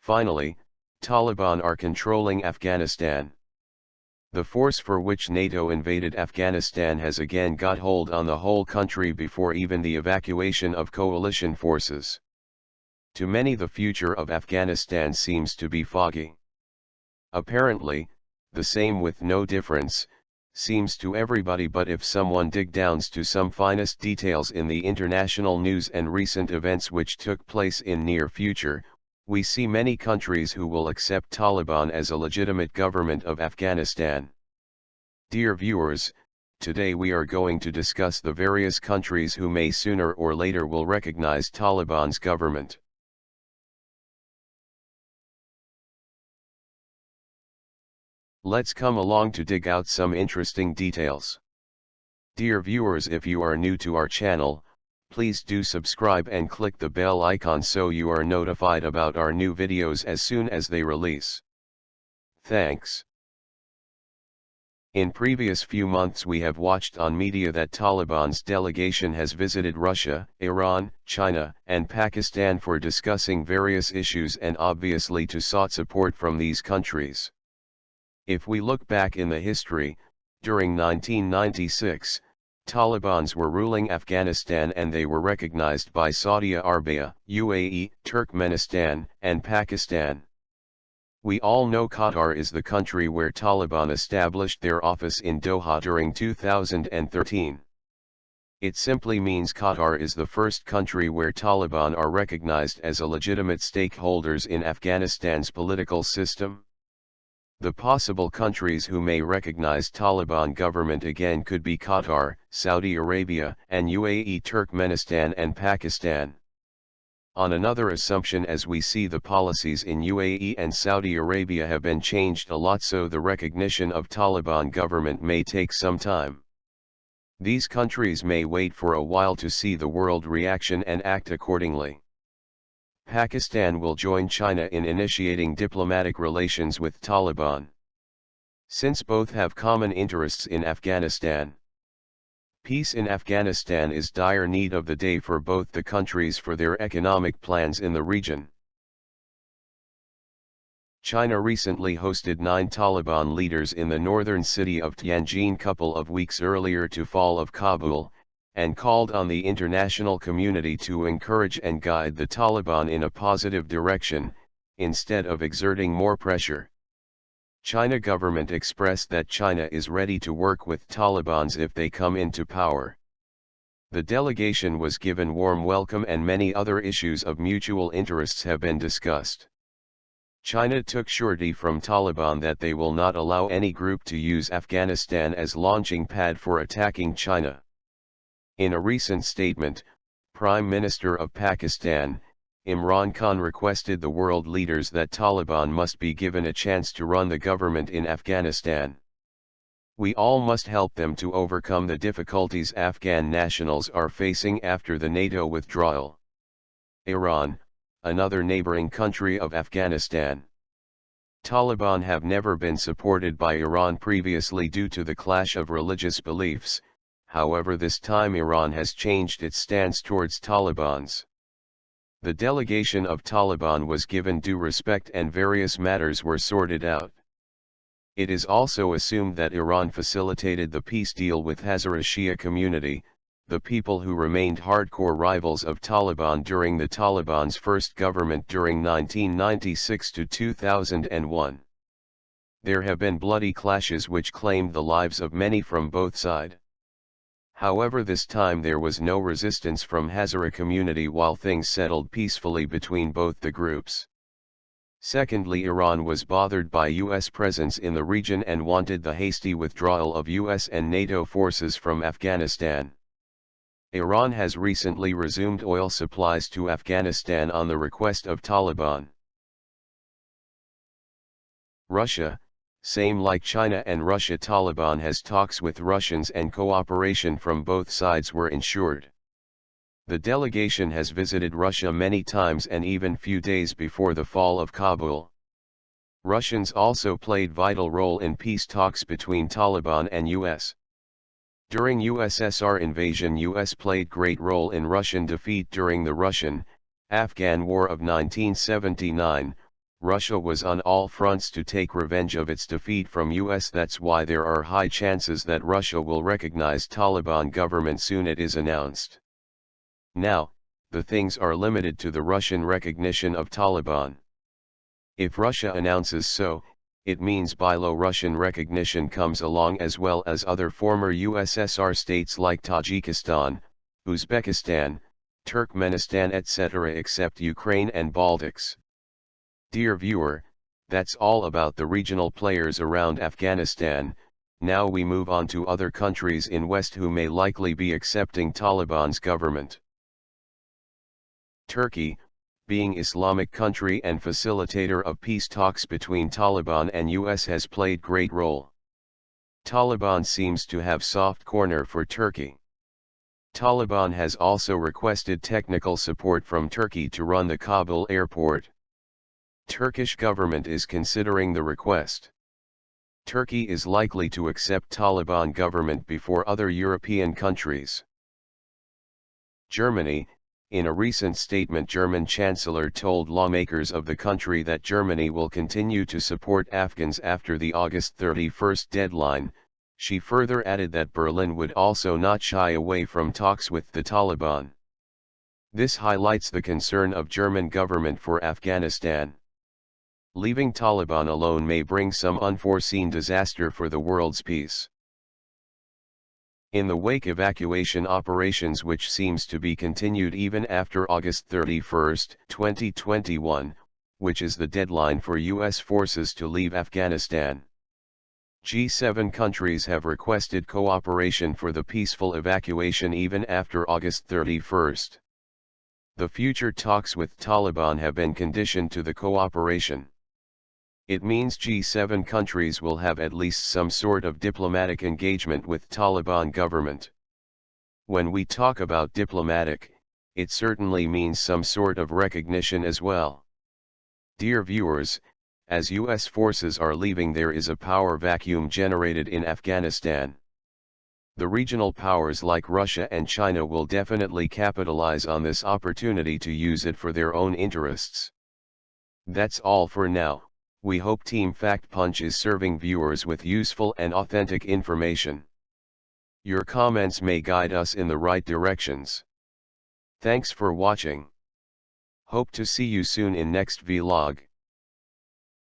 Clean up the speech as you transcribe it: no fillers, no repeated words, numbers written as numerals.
Finally, Taliban are controlling Afghanistan. The force for which NATO invaded Afghanistan has again got hold on the whole country before even the evacuation of coalition forces. To many the future of Afghanistan seems to be foggy. Apparently, the same with no difference, seems to everybody, but if someone dig down to some finest details in the international news and recent events which took place in near future, we see many countries who will accept Taliban as a legitimate government of Afghanistan. Dear viewers, today we are going to discuss the various countries who may sooner or later will recognize Taliban's government. Let's come along to dig out some interesting details. Dear viewers, if you are new to our channel, please do subscribe and click the bell icon so you are notified about our new videos as soon as they release. Thanks. In previous few months we have watched on media that Taliban's delegation has visited Russia, Iran, China, and Pakistan for discussing various issues and obviously to sought support from these countries. If we look back in the history, during 1996, Talibans were ruling Afghanistan and they were recognized by Saudi Arabia, UAE, Turkmenistan, and Pakistan. We all know Qatar is the country where Taliban established their office in Doha during 2013. It simply means Qatar is the first country where Taliban are recognized as a legitimate stakeholders in Afghanistan's political system. The possible countries who may recognize Taliban government again could be Qatar, Saudi Arabia, and UAE, Turkmenistan and Pakistan. On another assumption, as we see the policies in UAE and Saudi Arabia have been changed a lot, so the recognition of Taliban government may take some time. These countries may wait for a while to see the world reaction and act accordingly. Pakistan will join China in initiating diplomatic relations with Taliban, since both have common interests in Afghanistan. Peace in Afghanistan is dire need of the day for both the countries for their economic plans in the region. China recently hosted 9 Taliban leaders in the northern city of Tianjin couple of weeks earlier to fall of Kabul, and called on the international community to encourage and guide the Taliban in a positive direction, instead of exerting more pressure. China government expressed that China is ready to work with Talibans if they come into power. The delegation was given warm welcome and many other issues of mutual interests have been discussed. China took surety from Taliban that they will not allow any group to use Afghanistan as launching pad for attacking China. In a recent statement, Prime Minister of Pakistan, Imran Khan, requested the world leaders that Taliban must be given a chance to run the government in Afghanistan. We all must help them to overcome the difficulties Afghan nationals are facing after the NATO withdrawal. Iran, another neighboring country of Afghanistan. Taliban have never been supported by Iran previously due to the clash of religious beliefs. However, this time Iran has changed its stance towards Talibans. The delegation of Taliban was given due respect and various matters were sorted out. It is also assumed that Iran facilitated the peace deal with Hazara Shia community, the people who remained hardcore rivals of Taliban during the Taliban's first government during 1996 to 2001. There have been bloody clashes which claimed the lives of many from both sides. However, this time there was no resistance from Hazara community while things settled peacefully between both the groups. Secondly, Iran was bothered by US presence in the region and wanted the hasty withdrawal of US and NATO forces from Afghanistan. Iran has recently resumed oil supplies to Afghanistan on the request of Taliban. Russia, same like China and Russia, Taliban has talks with Russians and cooperation from both sides were ensured. The delegation has visited Russia many times and even few days before the fall of Kabul. Russians also played vital role in peace talks between Taliban and US. During USSR invasion, US played great role in Russian defeat during the Russian-Afghan War of 1979. Russia was on all fronts to take revenge of its defeat from US. That's why there are high chances that Russia will recognize Taliban government soon it is announced. Now, the things are limited to the Russian recognition of Taliban. If Russia announces so, it means Byelorussian recognition comes along as well as other former USSR states like Tajikistan, Uzbekistan, Turkmenistan etc. except Ukraine and Baltics. Dear viewer, that's all about the regional players around Afghanistan. Now we move on to other countries in West who may likely be accepting Taliban's government. Turkey, being Islamic country and facilitator of peace talks between Taliban and US has played great role. Taliban seems to have soft corner for Turkey. Taliban has also requested technical support from Turkey to run the Kabul airport. Turkish government is considering the request. Turkey is likely to accept Taliban government before other European countries. Germany, in a recent statement German Chancellor told lawmakers of the country that Germany will continue to support Afghans after the August 31 deadline. She further added that Berlin would also not shy away from talks with the Taliban. This highlights the concern of German government for Afghanistan. Leaving Taliban alone may bring some unforeseen disaster for the world's peace. In the wake of evacuation operations which seems to be continued even after August 31, 2021, which is the deadline for US forces to leave Afghanistan. G7 countries have requested cooperation for the peaceful evacuation even after August 31. The future talks with Taliban have been conditioned to the cooperation. It means G7 countries will have at least some sort of diplomatic engagement with Taliban government. When we talk about diplomatic, it certainly means some sort of recognition as well. Dear viewers, as US forces are leaving there is a power vacuum generated in Afghanistan. The regional powers like Russia and China will definitely capitalize on this opportunity to use it for their own interests. That's all for now. We hope Team Fact Punch is serving viewers with useful and authentic information. Your comments may guide us in the right directions. Thanks for watching. Hope to see you soon in next vlog.